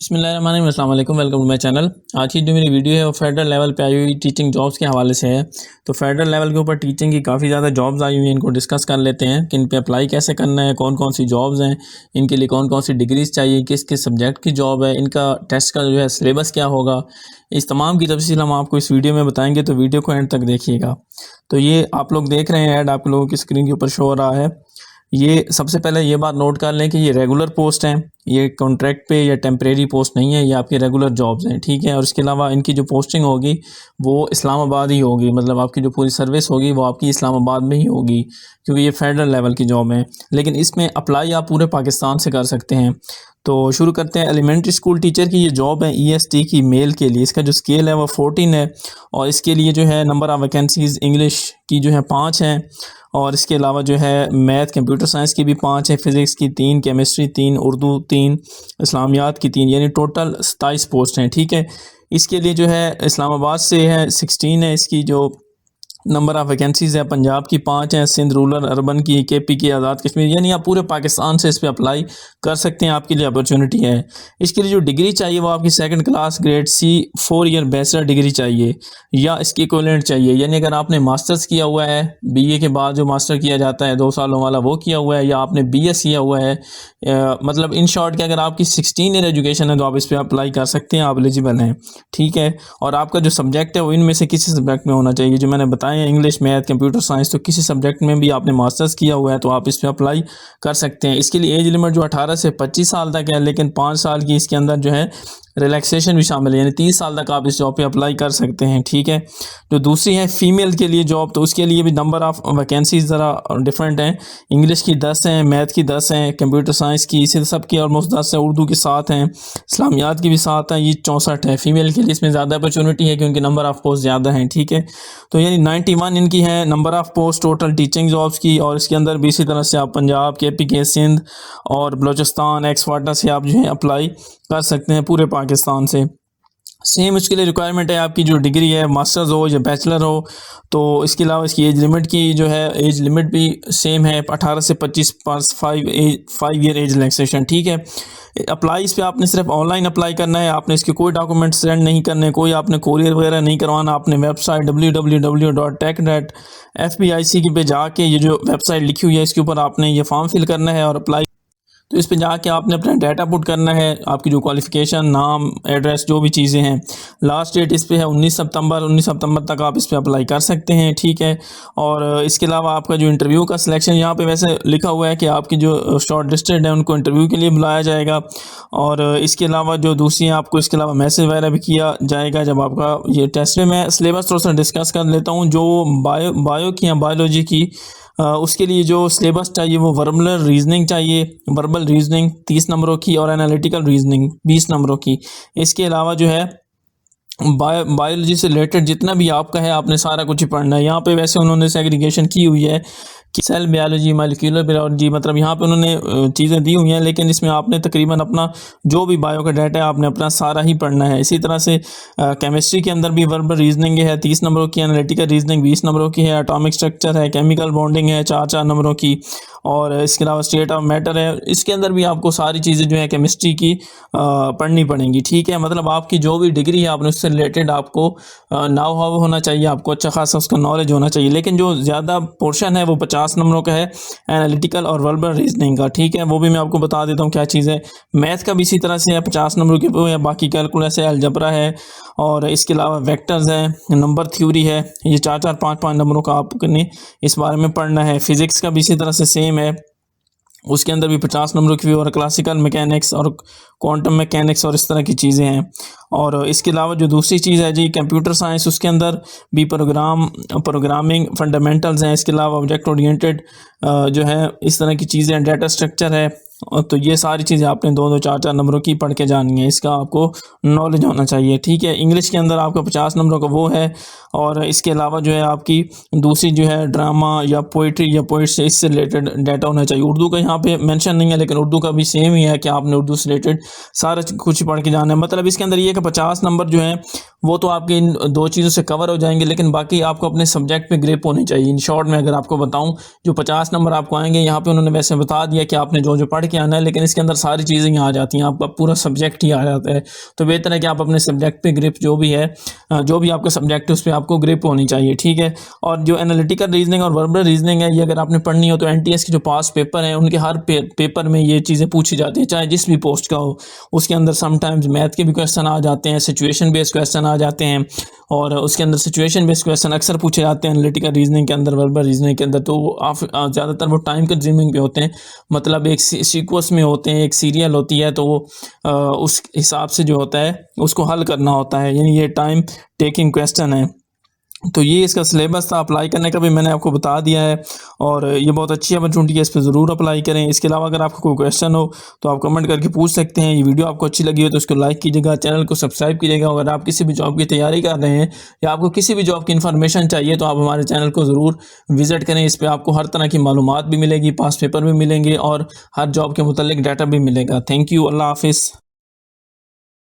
बिस्मिल्लाहिर्रहमानिर्रहीम, अस्सलाम वालेकुम, वेलकम टू माय चैनल। आज की जो मेरी वीडियो है वो फेडरल लेवल पे आई हुई टीचिंग जॉब्स के हवाले से है। तो फेडरल लेवल के ऊपर टीचिंग की काफ़ी ज़्यादा जॉब्स आई हुई हैं, इनको डिस्कस कर लेते हैं कि इन पे अप्लाई कैसे करना है, कौन कौन सी जॉब्स हैं, इनके लिए कौन कौन सी डिग्रीज़ चाहिए, किस किस सब्जेक्ट की जॉब है, इनका टेस्ट का जो है सिलेबस क्या होगा। इस तमाम की तफसील हम आपको इस वीडियो में बताएंगे, तो वीडियो को एंड तक देखिएगा। तो ये आप लोग देख रहे हैं ऐड आप लोगों की स्क्रीन के ऊपर शो हो रहा है। ये सबसे पहले ये बात नोट कर लें कि ये रेगुलर पोस्ट हैं, ये कॉन्ट्रैक्ट पे या टेम्परेरी पोस्ट नहीं है, ये आपकी रेगुलर जॉब्स हैं, ठीक है। और इसके अलावा इनकी जो पोस्टिंग होगी वो इस्लामाबाद ही होगी, मतलब आपकी जो पूरी सर्विस होगी वो आपकी इस्लामाबाद में ही होगी, क्योंकि ये फेडरल लेवल की जॉब है। लेकिन इसमें अप्लाई आप पूरे पाकिस्तान से कर सकते हैं। तो शुरू करते हैं। एलिमेंट्री स्कूल टीचर की ये जॉब है EST की, मेल के लिए। इसका जो स्केल है वो 14 है, और इसके लिए जो है नंबर ऑफ़ वैकेंसीज़ इंग्लिश की जो है 5 हैं, और इसके अलावा जो है मैथ कंप्यूटर साइंस की भी 5 है, फ़िज़िक्स की 3, केमिस्ट्री 3, उर्दू 3, इस्लामियात की 3, यानी टोटल 27 पोस्ट हैं, ठीक है। इसके लिए जो है इस्लामाबाद से है 16 है इसकी जो नंबर ऑफ़ वैकेंसीज़ है। पंजाब की 5 हैं, सिंध रूरल अर्बन की, KP की, आज़ाद कश्मीर, यानी आप पूरे पाकिस्तान से इस पे अप्लाई कर सकते हैं, आपके लिए अपॉर्चुनिटी है। इसके लिए जो डिग्री चाहिए वो आपकी second class grade C 4 year bachelor degree चाहिए या इसके इक्विवेलेंट चाहिए। यानी अगर आपने मास्टर्स किया हुआ है, BA के बाद जो मास्टर किया जाता है 2 सालों वाला, वो किया हुआ है, या आपने BS किया हुआ है, मतलब इन शॉर्ट कि अगर आपकी 16 ईयर एजुकेशन है तो आप इस पर अप्लाई कर सकते हैं, आप एलिजिबल हैं, ठीक है। और आपका जो सब्जेक्ट है वो इनमें से किसी सब्जेक्ट में होना चाहिए, जो मैंने बताया इंग्लिश, मैथ, कंप्यूटर साइंस। तो किसी सब्जेक्ट में भी आपने मास्टर्स किया हुआ है तो आप इस पर अप्लाई कर सकते हैं। इसके लिए एज लिमिट जो 18 से 25 साल तक है, लेकिन 5 साल की इसके अंदर जो है रिलैक्सेशन भी शामिल है, यानी 30 साल तक आप इस जॉब पे अप्लाई कर सकते हैं, ठीक है। जो दूसरी है फीमेल के लिए जॉब, तो उसके लिए भी नंबर ऑफ़ वैकेंसीज ज़रा डिफरेंट हैं। इंग्लिश की 10 हैं, मैथ की 10 हैं, कंप्यूटर साइंस की इसी सब की ऑलमोस्ट 10 है, उर्दू की 7 हैं, इस्लामियात की भी 7 हैं, ये 64 है। फीमेल के लिए इसमें ज़्यादा अपॉर्चुनिटी है क्योंकि नंबर ऑफ़ पोस्ट ज़्यादा हैं, ठीक है। तो यानी 91 इनकी है number of post total teaching jobs की। और इसके अंदर भी इसी तरह से आप पंजाब, KP के, सिंध और बलूचिस्तान, एक्सवाटा से आप जो है अप्लाई कर सकते हैं पूरे पाकिस्तान से। सेम इसके लिए रिक्वायरमेंट है आपकी जो डिग्री है, मास्टर्स हो या बैचलर हो। तो इसके अलावा इसकी एज लिमिट की जो है एज लिमिट भी सेम है, 18 से 25 पास 5 ईयर एज रिलैक्सेशन, ठीक है। अप्लाई इस पर आपने सिर्फ ऑनलाइन अप्लाई करना है, आपने इसके कोई डॉक्यूमेंट सेंड नहीं करने, कोई आपने कोरियर वगैरह नहीं करवाना। आपने वेबसाइट www.tech.fpic पे जाके ये जो वेबसाइट लिखी हुई है इसके ऊपर आपने ये फॉर्म फिल करना है और अप्लाई। तो इस पे जाके आपने अपना डाटा पुट करना है, आपकी जो क्वालिफ़िकेशन, नाम, एड्रेस, जो भी चीज़ें हैं। लास्ट डेट इस पे है 19 सितंबर। 19 सितंबर तक आप इस पे अप्लाई कर सकते हैं, ठीक है। और इसके अलावा आपका जो इंटरव्यू का सिलेक्शन, यहाँ पे वैसे लिखा हुआ है कि आपकी जो शॉर्ट लिस्टेड है उनको इंटरव्यू के लिए बुलाया जाएगा। और इसके अलावा जो दूसरी हैं, आपको इसके अलावा मैसेज वगैरह भी किया जाएगा जब आपका ये टेस्ट में। मैं सिलेबस थोड़ा सा डिस्कस कर लेता हूँ। जो बायो की या बायोलॉजी की, उसके लिए जो सिलेबस चाहिए वो वर्बल रीजनिंग चाहिए, वर्बल रीजनिंग 30 नंबरों की, और एनालिटिकल रीजनिंग 20 नंबरों की। इसके अलावा जो है बायोलॉजी से रिलेटेड जितना भी आपका है आपने सारा कुछ ही पढ़ना है। यहाँ पे वैसे उन्होंने सेग्रीगेशन की हुई है कि सेल बायोलॉजी, मॉलिक्यूलर बायोलॉजी, मतलब यहाँ पे उन्होंने चीज़ें दी हुई हैं, लेकिन इसमें आपने तकरीबन अपना जो भी बायो का डाटा है आपने अपना सारा ही पढ़ना है। इसी तरह से केमिस्ट्री के अंदर भी वर्बल रीजनिंग है 30 नंबरों की, एनालिटिकल रीजनिंग 20 नंबरों की है, एटॉमिक स्ट्रक्चर है, केमिकल बॉन्डिंग है 4 नंबरों की, और इसके अलावा स्टेट ऑफ मैटर है। इसके अंदर भी आपको सारी चीज़ें जो है केमिस्ट्री की पढ़नी पड़ेंगी, ठीक है। मतलब आपकी जो भी डिग्री है आपने उससे रिलेटेड आपको नाउ हाउ होना चाहिए, आपको अच्छा खासा उसका नॉलेज होना चाहिए। लेकिन जो ज़्यादा पोर्शन है वो 50 नंबरों का है एनालिटिकल और वर्बल रीजनिंग का, ठीक है। वो भी मैं आपको बता देता हूँ क्या चीज़ है। मैथ का भी इसी तरह से है 50 नंबरों की वो है, बाकी कैलकुलस है, अलजबरा है, और इसके अलावा वेक्टर्स है, नंबर थ्योरी है, ये 4-4, 5-5 नंबरों का आपने इस बारे में पढ़ना है। फिज़िक्स का भी इसी तरह से सेम है, उसके अंदर भी 50 नंबरों की भी, और क्लासिकल मैकेनिक्स और क्वांटम मैकेनिक्स और इस तरह की चीज़ें हैं। और इसके अलावा जो दूसरी चीज़ है जी कंप्यूटर साइंस, उसके अंदर भी प्रोग्रामिंग फंडामेंटल्स हैं। इसके अलावा ऑब्जेक्ट ओरिएंटेड जो है इस तरह की चीज़ें हैं, डाटा स्ट्रक्चर है। और तो ये सारी चीज़ें आपने 2-2, 4-4 नंबरों की पढ़ के जानी है, इसका आपको नॉलेज होना चाहिए, ठीक है। इंग्लिश के अंदर आपका 50 नंबरों का वो है। और इसके अलावा जो है आपकी दूसरी जो है ड्रामा या पोइट्री या पोइट्स से इससे रिलेटेड डाटा होना चाहिए। उर्दू का यहाँ पे मेंशन नहीं है, लेकिन उर्दू का भी सेम ही है कि आपने उर्दू से रिलेटेड सारा कुछ पढ़ के जाना है। मतलब इसके अंदर ये कि 50 नंबर जो है वो तो आपकी इन 2 चीज़ों से कवर हो जाएंगे, लेकिन बाकी आपको अपने सब्जेक्ट पे ग्रिप होनी चाहिए। इन शॉर्ट में अगर आपको बताऊं, जो 50 नंबर आपको आएंगे यहाँ पे उन्होंने वैसे बता दिया कि आपने जो जो पढ़ के आना है, लेकिन इसके अंदर सारी चीज़ें यहाँ आ जाती हैं, आपका पूरा सब्जेक्ट ही आ जाता है। तो बेहतर है कि आप अपने सब्जेक्ट पे ग्रिप जो भी है, जो भी आपका सब्जेक्ट है उस पर आपको ग्रिप होनी चाहिए, ठीक है। और जो एनालिटिकल रीजनिंग और वर्बल रीजनिंग है, ये अगर आपने पढ़नी हो तो NTS के जो पास पेपर हैं उनके हर पेपर में ये चीज़ें पूछी जाती हैं, चाहे जिस भी पोस्ट का हो। उसके अंदर समटाइम्स मैथ के भी क्वेश्चन आ जाते हैं, सिचुएशन बेस्ड क्वेश्चन आ जाते हैं, और उसके अंदर सिचुएशन बेस्ड क्वेश्चन अक्सर पूछे जाते हैं एनालिटिकल रीजनिंग के अंदर, वर्बल रीजनिंग के अंदर। तो आप ज़्यादातर वो टाइम कंज्यूमिंग पे होते हैं, मतलब एक सीक्वेंस में होते हैं, एक सीरियल होती है, तो उस हिसाब से जो होता है उसको हल करना होता है, यानी ये टाइम टेकिंग क्वेश्चन है। तो ये इसका सिलेबस था, अप्लाई करने का भी मैंने आपको बता दिया है, और ये बहुत अच्छी अपॉर्चुनिटी है, इस पर ज़रूर अप्लाई करें। इसके अलावा अगर आपको कोई क्वेश्चन हो तो आप कमेंट करके पूछ सकते हैं। ये वीडियो आपको अच्छी लगी हो तो उसको लाइक कीजिएगा, चैनल को सब्सक्राइब कीजिएगा। अगर आप किसी भी जॉब की तैयारी कर रहे हैं या आपको किसी भी जॉब की इन्फॉर्मेशन चाहिए तो आप हमारे चैनल को ज़रूर विज़िट करें। इस पर आपको हर तरह की मालूमात भी मिलेगी, पास पेपर भी मिलेंगे और हर जॉब के मुतल्लिक डाटा भी मिलेगा। थैंक यू, अल्लाह हाफिज़।